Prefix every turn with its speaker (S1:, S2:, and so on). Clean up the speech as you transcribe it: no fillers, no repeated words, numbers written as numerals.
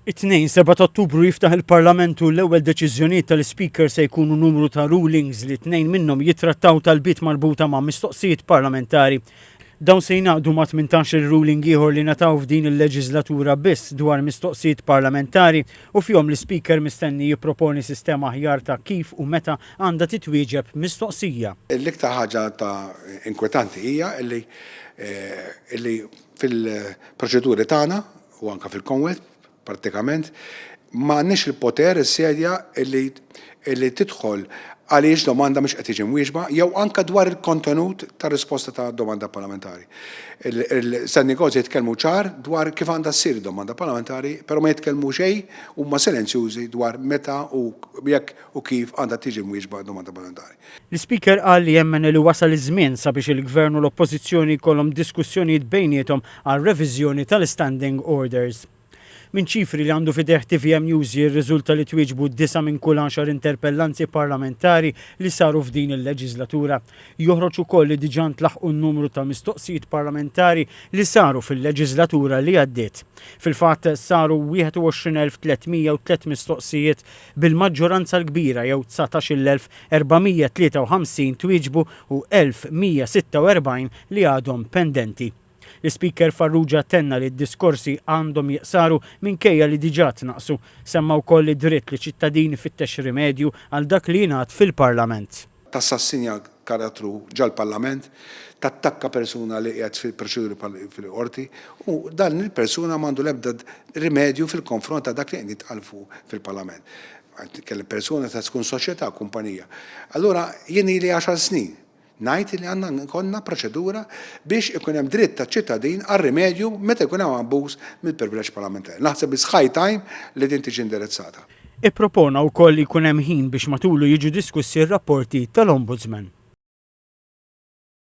S1: It-2 Ottubru jiftaħ il-Parlament u l-ewwel deċiżjonijiet tal-Speaker se jkunu numru ta' rulings li 2 minnhom jittrattaw tal-bit marbuta ma' mistoqsijiet parlamentari. Dawn se jingħaqdu ma' 18 ruling ieħor li nataw f'din il-leġislatura biss dwar mistoqsijiet parlamentari u fihom l-Speaker mistenni jipproponi sistema aħjar ta' kif u meta għandha titwieġeb mistoqsija.
S2: L-iktar ħaġa ta' inkwetanti hija illi fil-proċeduri tagħna u anke fil-Commonwealth pratikament m'għandniex il-poter is-sedja illi tidħol għaliex domanda mhux qed tiġi mwieġba jew anke dwar il-kontenut tar-risposta ta' domanda parlamentari. San negozji jitkellmu ċar dwar kif għandha ssir domanda parlamentari, però ma jitkellmu xejn huma silenzjużi dwar meta u jekk u kif għandha tiġi mwieġba domanda parlamentari.
S1: L-Speaker qal li jemmen li wasal iż-żmien sabiex il-Gvern u l-Oppożizzjoni jkollhom diskussjonijiet bejniethom għal reviżjoni tal-standing orders. Min ċifri li għandu fideh TVM News jirriżulta li twieġbu 9 minn kull 10 interpellanzi parlamentari li saru f'din il-leġislatura. Joħroġ ukoll li diġà ntlaħqu n-numru ta' mistoqsijiet parlamentari li saru fil-leġislatura li għaddiet. Fil-fatt saru 21,303 mistoqsijiet bil-maġġoranza l-kbira jew 19,453 twieġbu u 1,146 li għadhom pendenti. L-Speaker Farrugia tenna li d-diskorsi għandhom jiqsaru minkejja li diġà tnaqsu, semma wkoll id-dritt li ċittadini fittex rimedju għal dak li jingħad fil-Parlament.
S2: Tassassinja karattru ġal-Parlament, tattakka persuna li qiegħed fil-proċeduri fil-qorti u dan il-persuna m'għandu l-ebda rimedju fil-konfront ta' dak li qed jitqalfu fil-Parlament. Kelli persuna ta' tkun soċjetà, kumpanija. Allura jien ili 10 snin ngħid li għandna konna proċedura biex ikun hemm dritt taċ-ċittadin għar-rimedju meta jkun hemm abbuż mill-privileġġ parlamentari. Naħseb is high time li din tiġi indirizzata.
S1: Ippropona wkoll li jkun hemm ħin biex matulu jiġu diskussi r-rapporti tal-Ombudsman.